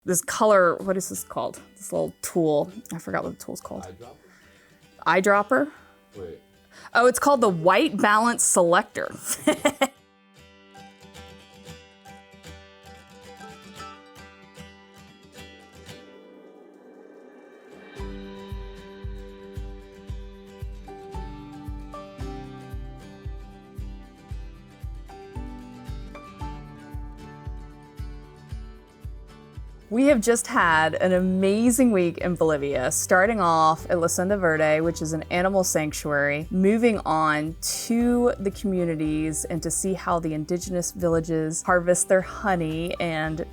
this color, what is this called? This little tool. I forgot what the tool's called. Eyedropper? Wait. Oh, it's called the White Balance Selector. We have just had an amazing week in Bolivia, starting off at La Senda Verde, which is an animal sanctuary, moving on to the communities and to see how the indigenous villages harvest their honey and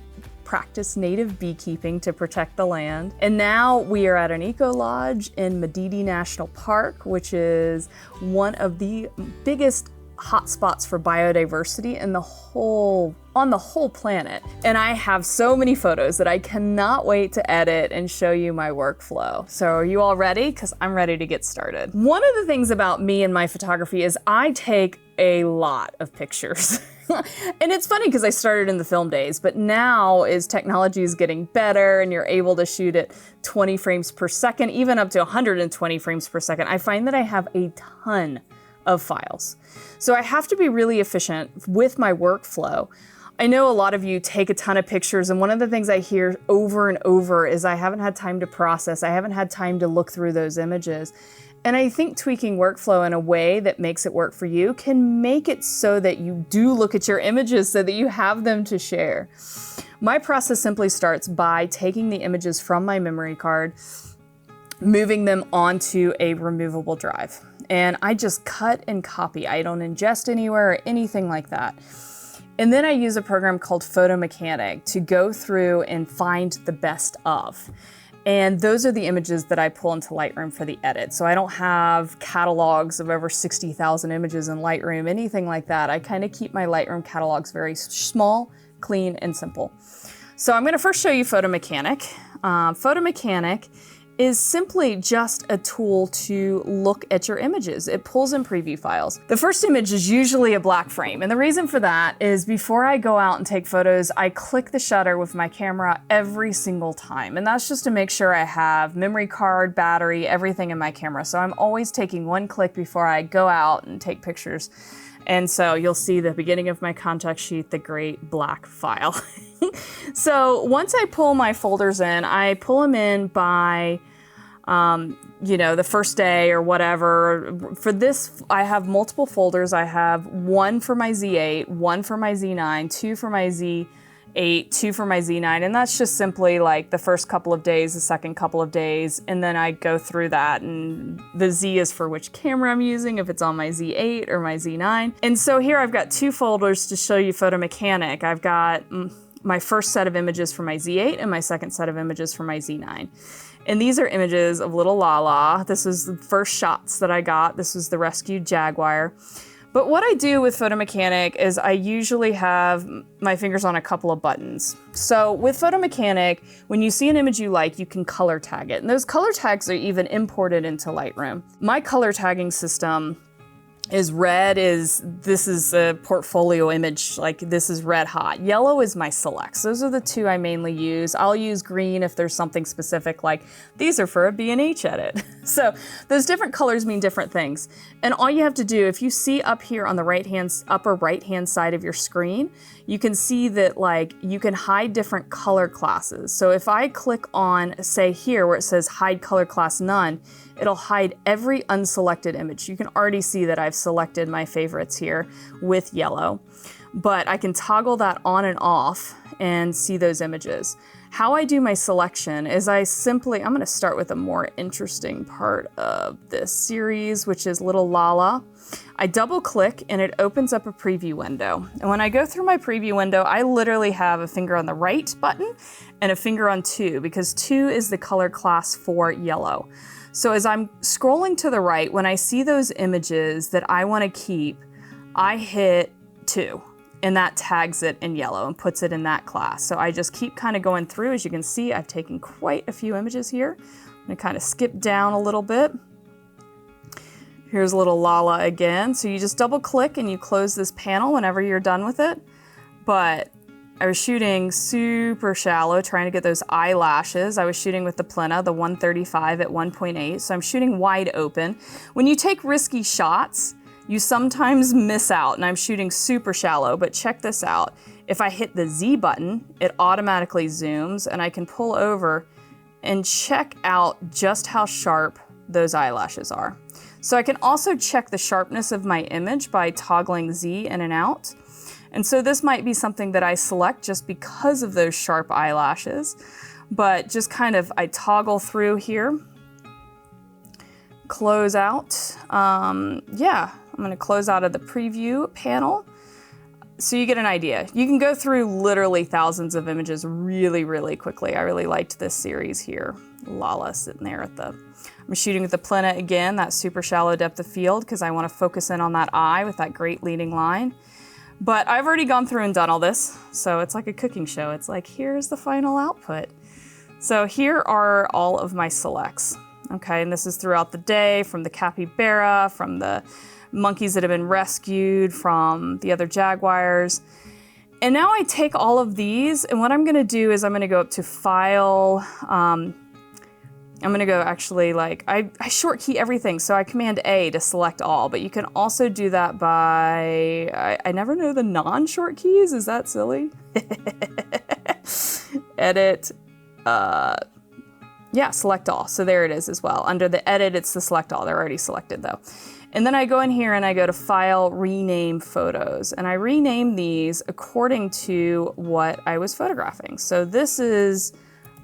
practice native beekeeping to protect the land. And now we are at an eco lodge in Madidi National Park, which is one of the biggest hotspots for biodiversity in on the whole planet. And I have so many photos that I cannot wait to edit and show you my workflow. So are you all ready? Because I'm ready to get started. One of the things about me and my photography is I take a lot of pictures. And it's funny because I started in the film days, but now as technology is getting better and you're able to shoot at 20 frames per second, even up to 120 frames per second, I find that I have a ton of files. So I have to be really efficient with my workflow. I know a lot of you take a ton of pictures, and one of the things I hear over and over is I haven't had time to process, I haven't had time to look through those images. And I think tweaking workflow in a way that makes it work for you can make it so that you do look at your images so that you have them to share. My process simply starts by taking the images from my memory card, moving them onto a removable drive. And I just cut and copy. I don't ingest anywhere or anything like that. And then I use a program called Photo Mechanic to go through and find the best of. And those are the images that I pull into Lightroom for the edit. So I don't have catalogs of over 60,000 images in Lightroom, anything like that. I kind of keep my Lightroom catalogs very small, clean, and simple. So I'm gonna first show you Photo Mechanic. Photo Mechanic is simply just a tool to look at your images. It pulls in preview files. The first image is usually a black frame, and the reason for that is before I go out and take photos, I click the shutter with my camera every single time, and that's just to make sure I have memory card, battery, everything in my camera. So I'm always taking one click before I go out and take pictures. And so you'll see the beginning of my contact sheet, the great black file. So once I pull my folders in, I pull them in by the first day or whatever. For this, I have multiple folders. I have one for my Z8, one for my Z9, two for my Z8, two for my Z9, and that's just simply like the first couple of days, the second couple of days, and then I go through that, and the Z is for which camera I'm using, if it's on my Z8 or my Z9. And so here I've got two folders to show you Photo Mechanic. I've got my first set of images for my Z8 and my second set of images for my Z9. And these are images of little Lala. This is the first shots that I got. This was the rescued Jaguar. But what I do with Photo Mechanic is I usually have my fingers on a couple of buttons. So with Photo Mechanic, when you see an image you like, you can color tag it. And those color tags are even imported into Lightroom. My color tagging system is red this is a portfolio image, like this is red hot. Yellow is my selects. Those are the two I mainly use. I'll use green if there's something specific, like these are for a B&H edit. So those different colors mean different things. And all you have to do, if you see up here on the upper right hand side of your screen, you can see that like you can hide different color classes. So if I click on, say here where it says hide color class none, it'll hide every unselected image. You can already see that I've selected my favorites here with yellow, but I can toggle that on and off and see those images. How I do my selection is I'm gonna start with a more interesting part of this series, which is little Lala. I double click and it opens up a preview window. And when I go through my preview window, I literally have a finger on the right button and a finger on 2, because 2 is the color class for yellow. So as I'm scrolling to the right, when I see those images that I want to keep, I hit 2, and that tags it in yellow and puts it in that class. So I just keep kind of going through. As you can see, I've taken quite a few images here. I'm going to kind of skip down a little bit. Here's little Lala again. So you just double click and you close this panel whenever you're done with it. But I was shooting super shallow, trying to get those eyelashes. I was shooting with the Plena, the 135 at 1.8, so I'm shooting wide open. When you take risky shots, you sometimes miss out, and I'm shooting super shallow, but check this out. If I hit the Z button, it automatically zooms, and I can pull over and check out just how sharp those eyelashes are. So I can also check the sharpness of my image by toggling Z in and out. And so this might be something that I select just because of those sharp eyelashes, but just kind of, I toggle through here, close out. Yeah, I'm gonna close out of the preview panel. So you get an idea. You can go through literally thousands of images really, really quickly. I really liked this series here. Lala sitting there at the, I'm shooting with the Plena again, that super shallow depth of field, because I want to focus in on that eye with that great leading line. But I've already gone through and done all this, so it's like a cooking show. It's like, here's the final output. So here are all of my selects, okay? And this is throughout the day, from the capybara, from the monkeys that have been rescued, from the other jaguars. And now I take all of these, and what I'm gonna do is I'm gonna go up to File, I'm gonna go actually like, I short key everything, so I Command A to select all, but you can also do that by, I never know the non-short keys, is that silly? Edit, yeah, select all, so there it is as well. Under the edit, it's the select all, they're already selected though. And then I go in here and I go to File, Rename Photos, and I rename these according to what I was photographing. So this is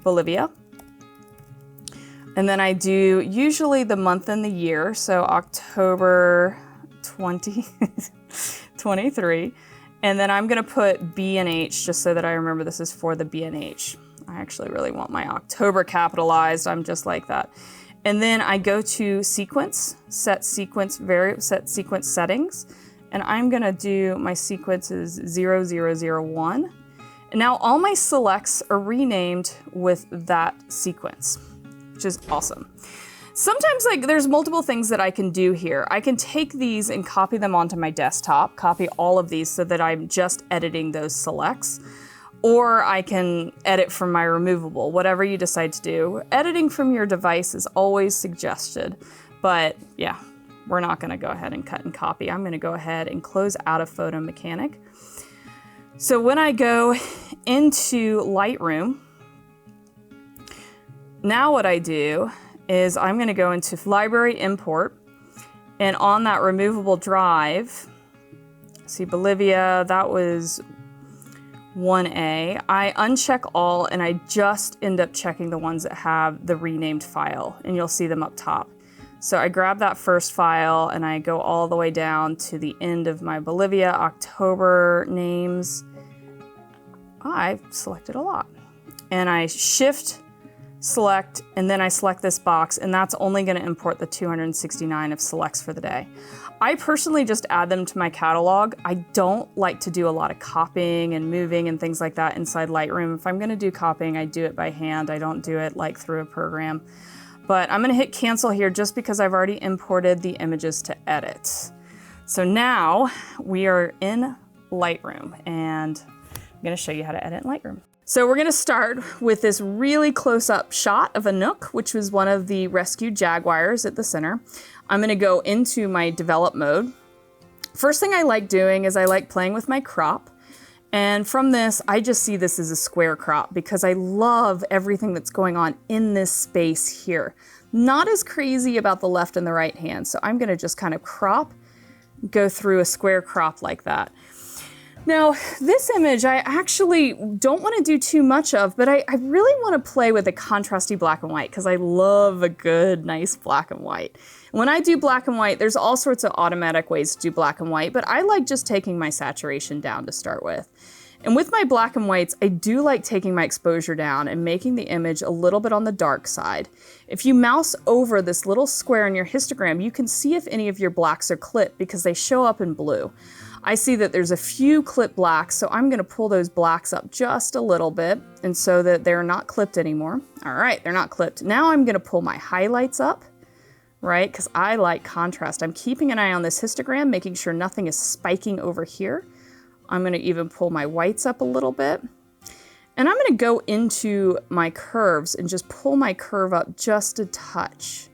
Bolivia. And then I do usually the month and the year, so October 2023. And then I'm gonna put B and H just so that I remember this is for the B and H. I actually really want my October capitalized, I'm just like that. And then I go to Sequence, set sequence settings, and I'm gonna do my sequences 0001. And now all my selects are renamed with that sequence, which is awesome. Sometimes like there's multiple things that I can do here. I can take these and copy them onto my desktop, copy all of these so that I'm just editing those selects, or I can edit from my removable, whatever you decide to do. Editing from your device is always suggested, but yeah, we're not gonna go ahead and cut and copy. I'm gonna go ahead and close out of Photo Mechanic. So when I go into Lightroom, now what I do is I'm gonna go into Library Import, and on that removable drive, see Bolivia, that was 1A. I uncheck all and I just end up checking the ones that have the renamed file, and you'll see them up top. So I grab that first file and I go all the way down to the end of my Bolivia, October names. I've selected a lot. And I shift, select, and then I select this box, and that's only gonna import the 269 of selects for the day. I personally just add them to my catalog. I don't like to do a lot of copying and moving and things like that inside Lightroom. If I'm gonna do copying, I do it by hand. I don't do it like through a program. But I'm gonna hit cancel here just because I've already imported the images to edit. So now we are in Lightroom, and I'm gonna show you how to edit in Lightroom. So we're gonna start with this really close-up shot of a Nook, which was one of the rescued jaguars at the center. I'm gonna go into my develop mode. First thing I like doing is I like playing with my crop. And from this, I just see this as a square crop because I love everything that's going on in this space here. Not as crazy about the left and the right hand. So I'm gonna just kind of crop, go through a square crop like that. Now, this image I actually don't want to do too much of, but I really want to play with a contrasty black and white because I love a good, nice black and white. When I do black and white, there's all sorts of automatic ways to do black and white, but I like just taking my saturation down to start with. And with my black and whites, I do like taking my exposure down and making the image a little bit on the dark side. If you mouse over this little square in your histogram, you can see if any of your blacks are clipped because they show up in blue. I see that there's a few clip blacks, so I'm gonna pull those blacks up just a little bit and so that they're not clipped anymore. All right, they're not clipped. Now I'm gonna pull my highlights up, right? Because I like contrast. I'm keeping an eye on this histogram, making sure nothing is spiking over here. I'm gonna even pull my whites up a little bit. And I'm going to go into my curves and just pull my curve up just a touch.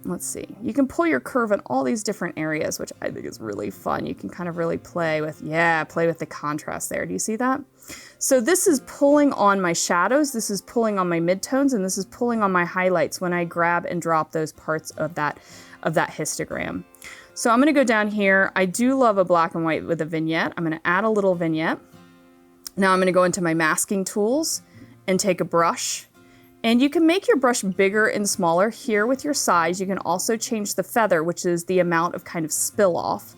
Let's see. You can pull your curve in all these different areas, which I think is really fun. You can kind of really play with the contrast there. Do you see that? So this is pulling on my shadows, this is pulling on my midtones, and this is pulling on my highlights when I grab and drop those parts of that histogram. So I'm going to go down here. I do love a black and white with a vignette. I'm going to add a little vignette. Now I'm going to go into my masking tools and take a brush. And you can make your brush bigger and smaller here with your size. You can also change the feather, which is the amount of kind of spill off.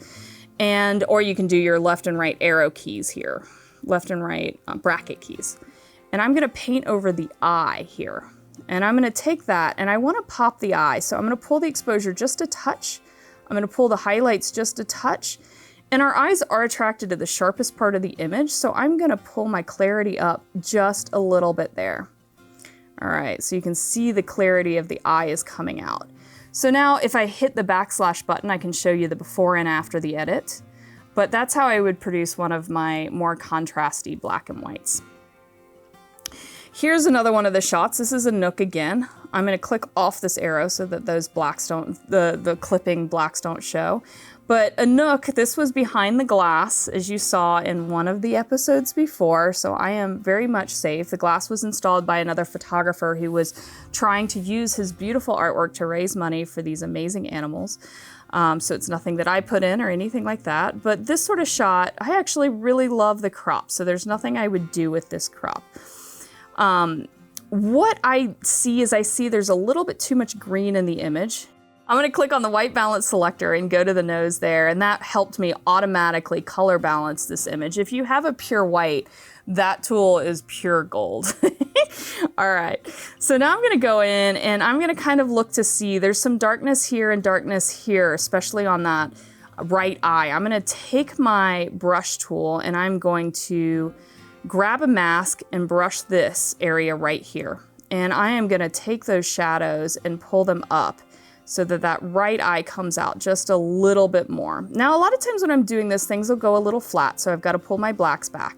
Or you can do your left and right arrow keys here, left and right bracket keys. And I'm going to paint over the eye here. And I'm going to take that and I want to pop the eye. So I'm going to pull the exposure just a touch. I'm going to pull the highlights just a touch. And our eyes are attracted to the sharpest part of the image. So I'm going to pull my clarity up just a little bit there. All right, so you can see the clarity of the eye is coming out. So now if I hit the backslash button, I can show you the before and after the edit. But that's how I would produce one of my more contrasty black and whites. Here's another one of the shots. This is a nook again. I'm going to click off this arrow so that those blacks don't, the clipping blacks don't show. But a nook, this was behind the glass, as you saw in one of the episodes before, so I am very much safe. The glass was installed by another photographer who was trying to use his beautiful artwork to raise money for these amazing animals. So it's nothing that I put in or anything like that. But this sort of shot, I actually really love the crop, so there's nothing I would do with this crop. What I see is there's a little bit too much green in the image. I'm going to click on the white balance selector and go to the nose there, and that helped me automatically color balance this image. If you have a pure white, that tool is pure gold. All right, so now I'm going to go in and I'm going to kind of look to see there's some darkness here and darkness here, especially on that right eye. I'm going to take my brush tool and I'm going to grab a mask and brush this area right here. And I am going to take those shadows and pull them up so that that right eye comes out just a little bit more. Now, a lot of times when I'm doing this, things will go a little flat, so I've got to pull my blacks back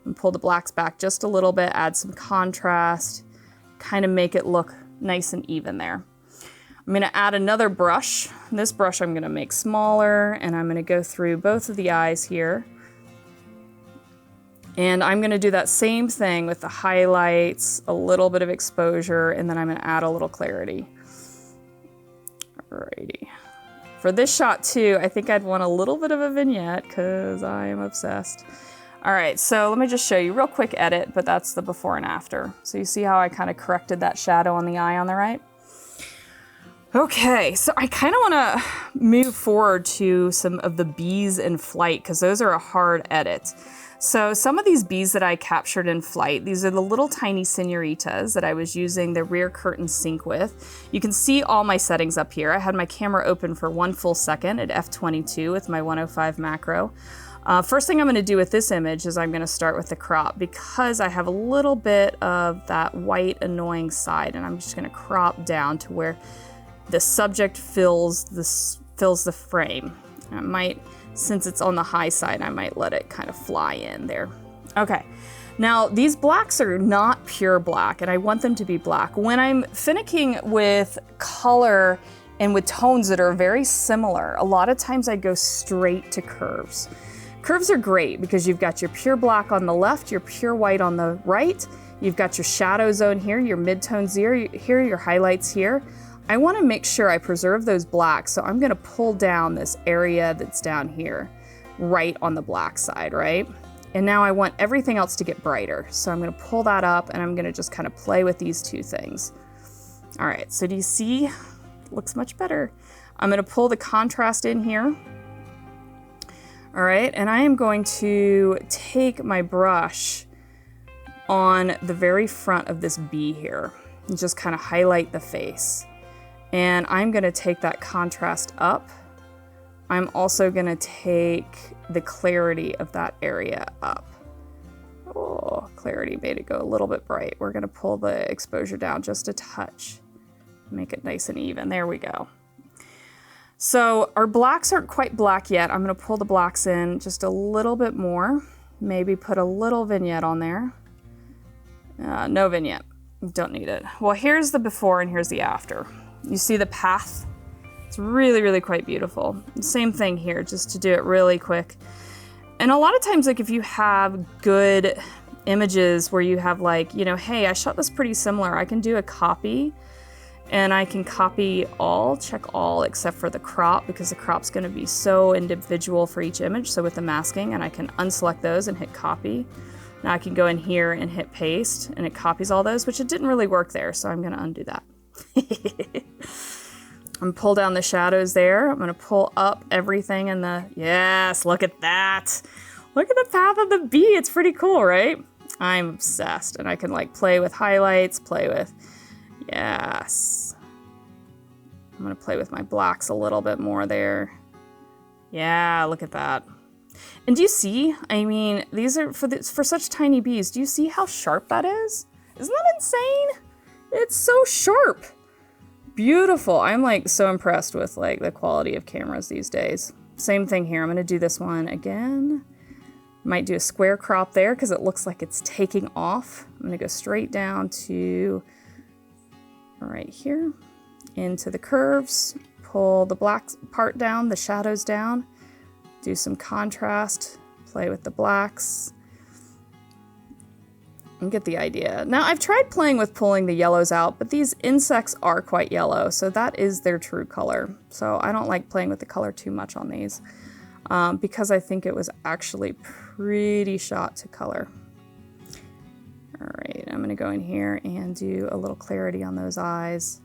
and pull the blacks back just a little bit, add some contrast, kind of make it look nice and even there. I'm going to add another brush. This brush I'm going to make smaller, and I'm going to go through both of the eyes here. And I'm going to do that same thing with the highlights, a little bit of exposure, and then I'm going to add a little clarity. Alrighty. For this shot too, I think I'd want a little bit of a vignette because I am obsessed. All right, so let me just show you real quick edit, but that's the before and after. So you see how I kind of corrected that shadow on the eye on the right? Okay, so I kind of want to move forward to some of the bees in flight because those are a hard edit. So some of these bees that I captured in flight, these are the little tiny senoritas that I was using the rear curtain sync with. You can see all my settings up here. I had my camera open for 1 full second at f/22 with my 105 macro. First thing I'm going to do with this image is I'm going to start with the crop because I have a little bit of that white annoying side, and I'm just going to crop down to where the subject fills the frame. I might, since it's on the high side, I might let it kind of fly in there. Okay, now these blacks are not pure black, and I want them to be black. When I'm finicking with color and with tones that are very similar, a lot of times I go straight to curves. Curves are great because you've got your pure black on the left, your pure white on the right, you've got your shadow zone here, your midtones here, your highlights here. I want to make sure I preserve those blacks, so I'm going to pull down this area that's down here, right on the black side, right? And now I want everything else to get brighter, so I'm going to pull that up and I'm going to just kind of play with these two things. All right, so do you see? Looks much better. I'm going to pull the contrast in here. All right, and I am going to take my brush on the very front of this bee here and just kind of highlight the face. And I'm going to take that contrast up. I'm also going to take the clarity of that area up. Oh, clarity made it go a little bit bright. We're going to pull the exposure down just a touch. Make it nice and even. There we go. So our blacks aren't quite black yet. I'm going to pull the blacks in just a little bit more. Maybe put a little vignette on there. No vignette, don't need it. Well, here's the before and here's the after. You see the path? It's really, really quite beautiful. Same thing here, just to do it really quick. And a lot of times, like if you have good images where you have like, you know, hey, I shot this pretty similar, I can do a copy and I can copy all, check all except for the crop, because the crop's gonna be so individual for each image. So with the masking, and I can unselect those and hit copy. Now I can go in here and hit paste and it copies all those, which it didn't really work there. So I'm gonna undo that. I'm pull down the shadows there. I'm gonna pull up everything in the, yes, look at that. Look at the path of the bee. It's pretty cool, right? I'm obsessed. And I can like play with highlights, play with, yes. I'm gonna play with my blacks a little bit more there. Yeah, look at that. And do you see, I mean, these are for such tiny bees. Do you see how sharp that is? Isn't that insane? It's so sharp. Beautiful. I'm like so impressed with like the quality of cameras these days. Same thing here. I'm going to do this one again. Might do a square crop there because it looks like it's taking off. I'm going to go straight down to right here into the curves, pull the black part down, the shadows down, do some contrast, play with the blacks. And get the idea. Now I've tried playing with pulling the yellows out, but these insects are quite yellow, so that is their true color. So I don't like playing with the color too much on these because I think it was actually pretty shot to color. All right, I'm gonna go in here and do a little clarity on those eyes.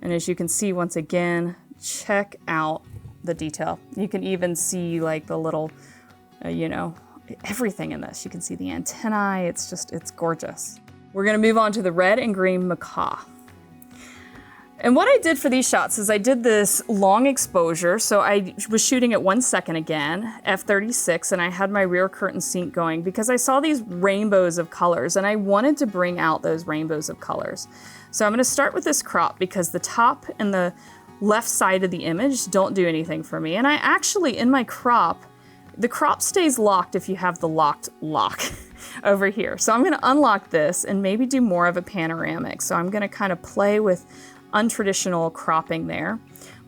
And as you can see, once again, check out the detail. You can even see like the little, you know, everything in this. You can see the antennae, it's gorgeous. We're gonna move on to the red and green macaw. And what I did for these shots is I did this long exposure. So I was shooting at 1 second again, f36, and I had my rear curtain sync going because I saw these rainbows of colors and I wanted to bring out those rainbows of colors. So I'm gonna start with this crop because the top and the left side of the image don't do anything for me. And I actually, in my crop, the crop stays locked if you have the locked lock over here. So I'm gonna unlock this and maybe do more of a panoramic. So I'm gonna kind of play with untraditional cropping there.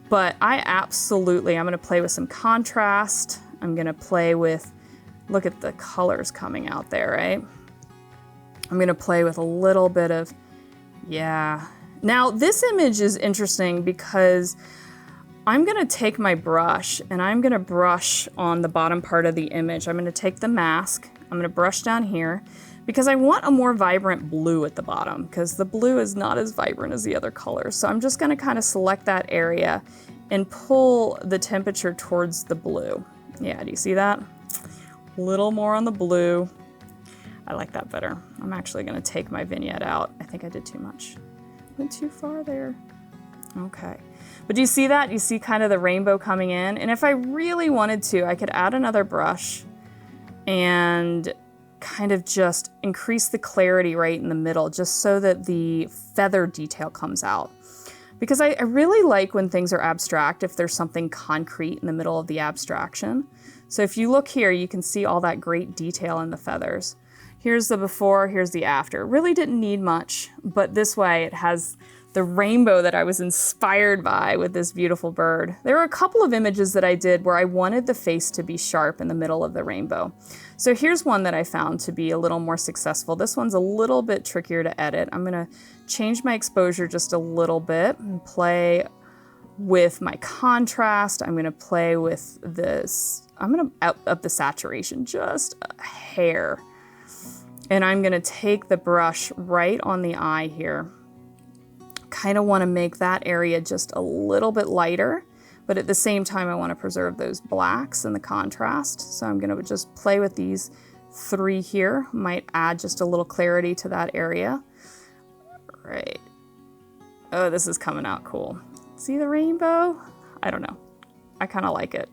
But I'm gonna play with some contrast. I'm gonna play with, look at the colors coming out there, right? I'm gonna play with a little bit of, yeah. Now this image is interesting because I'm gonna take my brush and I'm gonna brush on the bottom part of the image. I'm gonna take the mask, I'm gonna brush down here because I want a more vibrant blue at the bottom because the blue is not as vibrant as the other colors. So I'm just gonna kind of select that area and pull the temperature towards the blue. Yeah, do you see that? A little more on the blue. I like that better. I'm actually gonna take my vignette out. I think I did too much. Went too far there. Okay. But do you see that? You see kind of the rainbow coming in? And if I really wanted to, I could add another brush and kind of just increase the clarity right in the middle, just so that the feather detail comes out. Because I really like when things are abstract, if there's something concrete in the middle of the abstraction. So if you look here, you can see all that great detail in the feathers. Here's the before, here's the after. Really didn't need much, but this way it has the rainbow that I was inspired by with this beautiful bird. There were a couple of images that I did where I wanted the face to be sharp in the middle of the rainbow. So here's one that I found to be a little more successful. This one's a little bit trickier to edit. I'm gonna change my exposure just a little bit and play with my contrast. I'm gonna play with this. I'm gonna up the saturation just a hair. And I'm gonna take the brush right on the eye here. Kind of want to make that area just a little bit lighter, but at the same time I want to preserve those blacks and the contrast. So I'm going to just play with these three here. Might add just a little clarity to that area. Right. Oh, this is coming out cool. See the rainbow? I don't know. I kind of like it.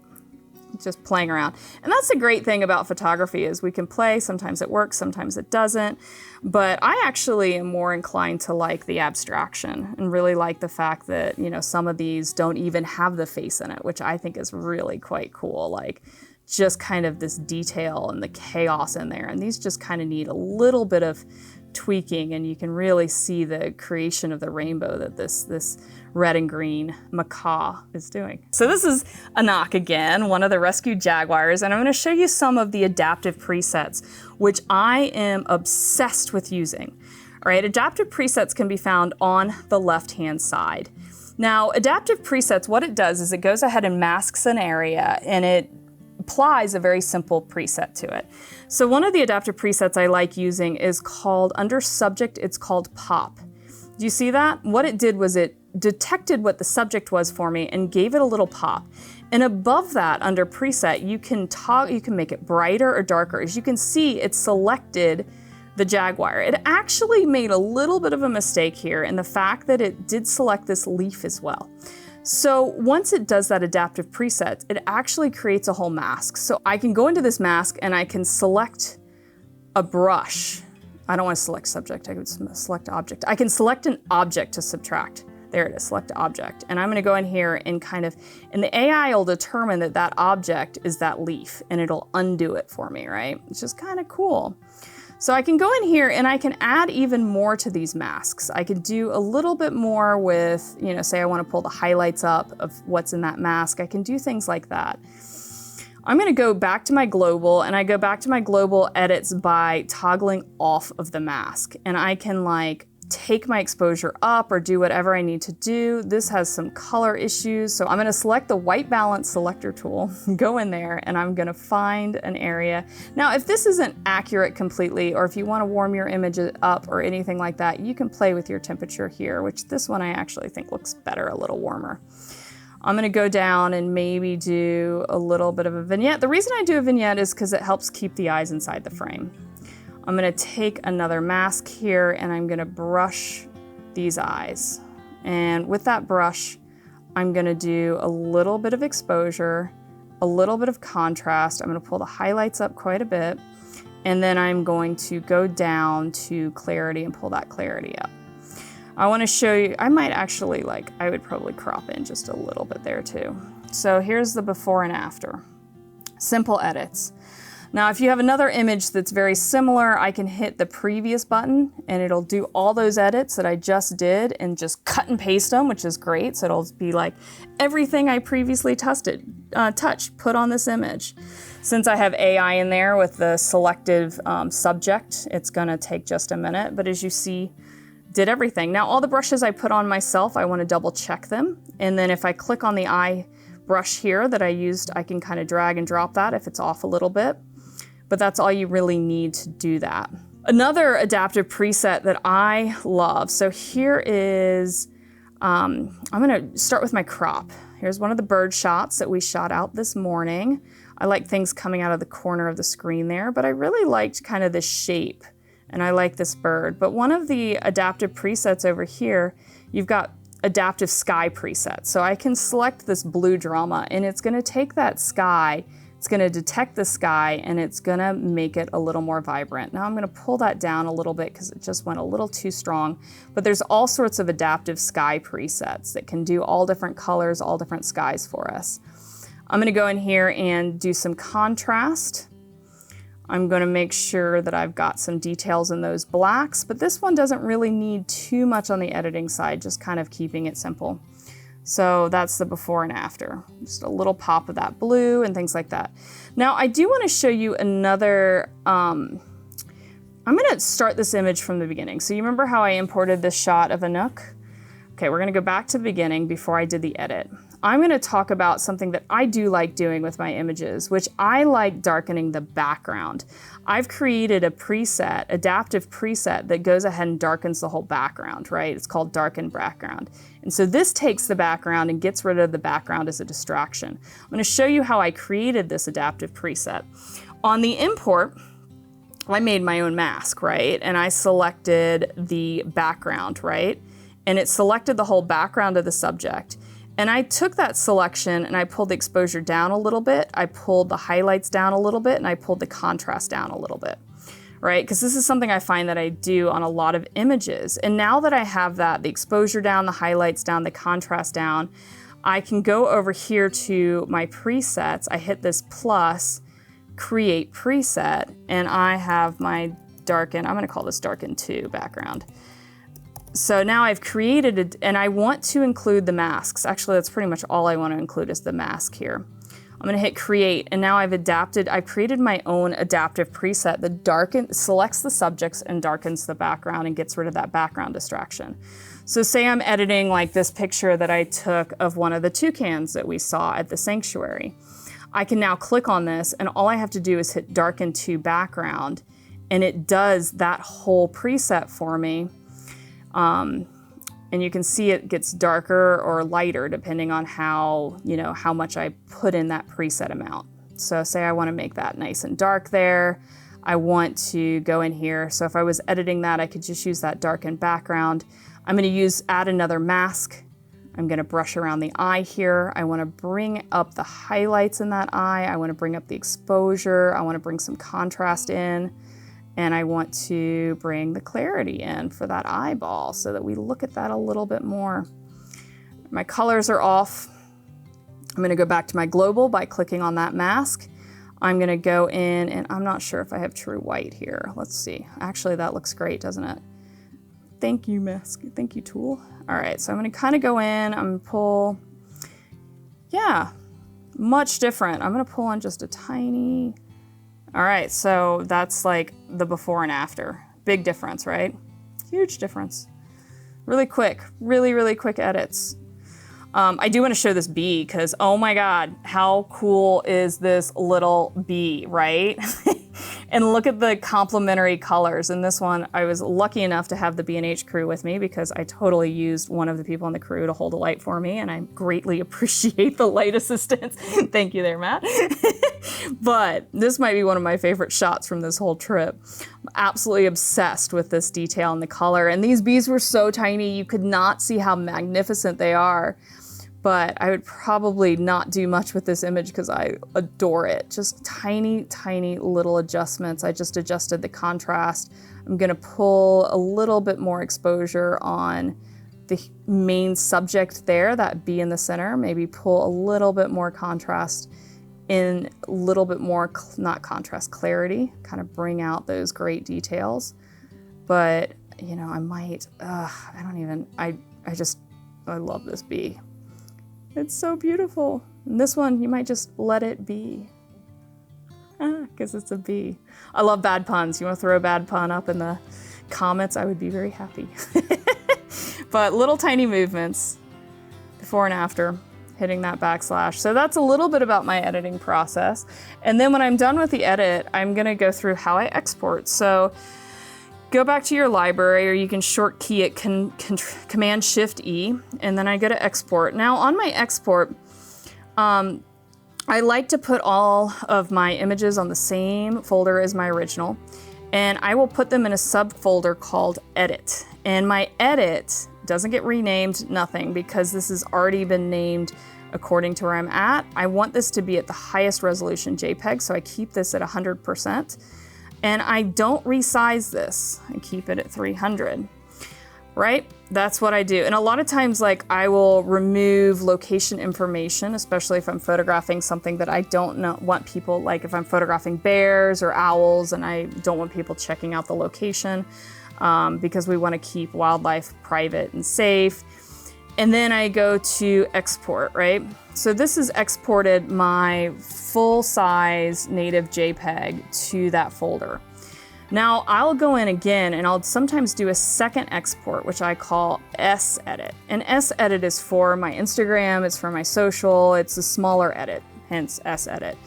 Just playing around. And that's the great thing about photography is we can play. Sometimes it works, sometimes it doesn't. But I actually am more inclined to like the abstraction and really like the fact that, you know, some of these don't even have the face in it, which I think is really quite cool. Like just kind of this detail and the chaos in there. And these just kind of need a little bit of tweaking, and you can really see the creation of the rainbow that this red and green macaw is doing. So this is Anak again, one of the rescued jaguars, and I'm going to show you some of the adaptive presets, which I am obsessed with using. All right, adaptive presets can be found on the left-hand side. Now, adaptive presets, what it does is it goes ahead and masks an area, and it applies a very simple preset to it. So one of the adaptive presets I like using is called, under subject, it's called pop. Do you see that? What it did was it detected what the subject was for me and gave it a little pop. And above that, under preset, you can make it brighter or darker. As you can see, it selected the jaguar. It actually made a little bit of a mistake here in the fact that it did select this leaf as well. So once it does that adaptive preset, it actually creates a whole mask. So I can go into this mask and I can select a brush. I don't want to select subject, I can select object. I can select an object to subtract. There it is, select object. And I'm gonna go in here and and the AI will determine that that object is that leaf, and it'll undo it for me, right? It's just kind of cool. So I can go in here and I can add even more to these masks. I could do a little bit more with, say I want to pull the highlights up of what's in that mask. I can do things like that. I'm going to go back to my global, and I go back to my global edits by toggling off of the mask. And I can take my exposure up or do whatever I need to do. This has some color issues, so I'm going to select the white balance selector tool, go in there, and I'm going to find an area. Now, if this isn't accurate completely, or if you want to warm your image up or anything like that, you can play with your temperature here, which this one I actually think looks better, a little warmer. I'm going to go down and maybe do a little bit of a vignette. The reason I do a vignette is because it helps keep the eyes inside the frame. I'm going to take another mask here and I'm going to brush these eyes. And with that brush, I'm going to do a little bit of exposure, a little bit of contrast. I'm going to pull the highlights up quite a bit. And then I'm going to go down to clarity and pull that clarity up. I want to show you, I might actually I would probably crop in just a little bit there too. So here's the before and after. Simple edits. Now, if you have another image that's very similar, I can hit the previous button and it'll do all those edits that I just did and just cut and paste them, which is great. So it'll be like everything I previously touched, put on this image. Since I have AI in there with the selective subject, it's gonna take just a minute, but as you see, did everything. Now, all the brushes I put on myself, I wanna double check them. And then if I click on the eye brush here that I used, I can kind of drag and drop that if it's off a little bit. But that's all you really need to do that. Another adaptive preset that I love, so here is, I'm gonna start with my crop. Here's one of the bird shots that we shot out this morning. I like things coming out of the corner of the screen there, but I really liked kind of the shape, and I like this bird. But one of the adaptive presets over here, you've got adaptive sky preset. So I can select this blue drama, and it's gonna take that sky, it's gonna detect the sky, and it's gonna make it a little more vibrant. Now I'm gonna pull that down a little bit because it just went a little too strong, but there's all sorts of adaptive sky presets that can do all different colors, all different skies for us. I'm gonna go in here and do some contrast. I'm gonna make sure that I've got some details in those blacks, but this one doesn't really need too much on the editing side, just kind of keeping it simple. So that's the before and after. Just a little pop of that blue and things like that. Now I do want to show you another, I'm going to start this image from the beginning. So you remember how I imported this shot of a nook? Okay, we're going to go back to the beginning before I did the edit. I'm going to talk about something that I do like doing with my images, which I like darkening the background. I've created a preset, adaptive preset, that goes ahead and darkens the whole background, right? It's called darken background. And so this takes the background and gets rid of the background as a distraction. I'm going to show you how I created this adaptive preset. On the import, I made my own mask, right? And I selected the background, right? And it selected the whole background of the subject. And I took that selection and I pulled the exposure down a little bit, I pulled the highlights down a little bit, and I pulled the contrast down a little bit, right? Because this is something I find that I do on a lot of images. And now that I have that, the exposure down, the highlights down, the contrast down, I can go over here to my presets. I hit this plus, create preset, and I have my darken, I'm gonna call this darken 2 background. So now I've created and I want to include the masks. Actually, that's pretty much all I want to include is the mask here. I'm gonna hit create, and now I've created my own adaptive preset that selects the subjects and darkens the background and gets rid of that background distraction. So say I'm editing like this picture that I took of one of the toucans that we saw at the sanctuary. I can now click on this, and all I have to do is hit darken to background, and it does that whole preset for me. And you can see it gets darker or lighter depending on how much I put in that preset amount. So say I want to make that nice and dark there. I want to go in here. So if I was editing that, I could just use that darken background. I'm going to add another mask. I'm going to brush around the eye here. I want to bring up the highlights in that eye. I want to bring up the exposure. I want to bring some contrast in. And I want to bring the clarity in for that eyeball so that we look at that a little bit more. My colors are off. I'm going to go back to my global by clicking on that mask. I'm going to go in, and I'm not sure if I have true white here. Let's see. Actually, that looks great, doesn't it? Thank you, mask. Thank you, tool. All right, so I'm going to kind of go in. I'm going to pull, yeah, much different. I'm going to pull on just a tiny. All right, so that's like the before and after. Big difference, right? Huge difference. Really quick, really quick edits. I do want to show this bee because, oh my God, how cool is this little bee, right? And look at the complementary colors. In this one, I was lucky enough to have the B&H crew with me because I totally used one of the people in the crew to hold a light for me, and I greatly appreciate the light assistance. Thank you there, Matt. But this might be one of my favorite shots from this whole trip. I'm absolutely obsessed with this detail and the color. And these bees were so tiny, you could not see how magnificent they are. But I would probably not do much with this image because I adore it. Just tiny little adjustments. I just adjusted the contrast. I'm gonna pull a little bit more exposure on the main subject there, that bee in the center. Maybe pull a little bit more contrast in, a little bit more, not contrast, clarity, kind of bring out those great details. But, I might, I love this bee. It's so beautiful. And this one, you might just let it be. Because it's a bee. I love bad puns. You want to throw a bad pun up in the comments? I would be very happy. But little tiny movements, before and after, hitting that backslash. So that's a little bit about my editing process. And then when I'm done with the edit, I'm going to go through how I export. So go back to your library, or you can short key it Command-Shift-E, and then I go to export. Now on my export, I like to put all of my images on the same folder as my original, and I will put them in a subfolder called Edit. And my edit doesn't get renamed, nothing, because this has already been named according to where I'm at. I want this to be at the highest resolution JPEG, so I keep this at 100%. And I don't resize this. I keep it at 300, right? That's what I do. And a lot of times, I will remove location information, especially if I'm photographing something that I don't want people, like if I'm photographing bears or owls, and I don't want people checking out the location because we want to keep wildlife private and safe. And then I go to export, right? So this has exported my full-size native JPEG to that folder. Now I'll go in again and I'll sometimes do a second export, which I call S-Edit. And S-Edit is for my Instagram, it's for my social, it's a smaller edit, hence S-Edit.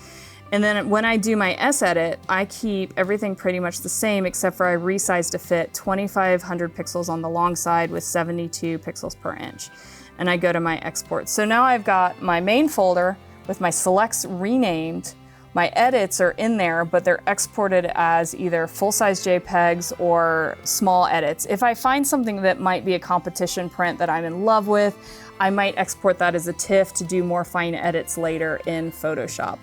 And then when I do my S-Edit, I keep everything pretty much the same, except for I resize to fit 2,500 pixels on the long side with 72 pixels per inch. And I go to my export. So now I've got my main folder with my selects renamed. My edits are in there, but they're exported as either full-size JPEGs or small edits. If I find something that might be a competition print that I'm in love with, I might export that as a TIFF to do more fine edits later in Photoshop.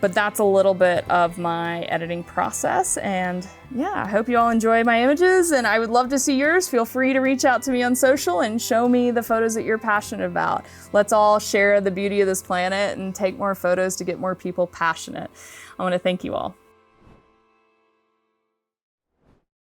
But that's a little bit of my editing process. And yeah, I hope you all enjoy my images, and I would love to see yours. Feel free to reach out to me on social and show me the photos that you're passionate about. Let's all share the beauty of this planet and take more photos to get more people passionate. I want to thank you all.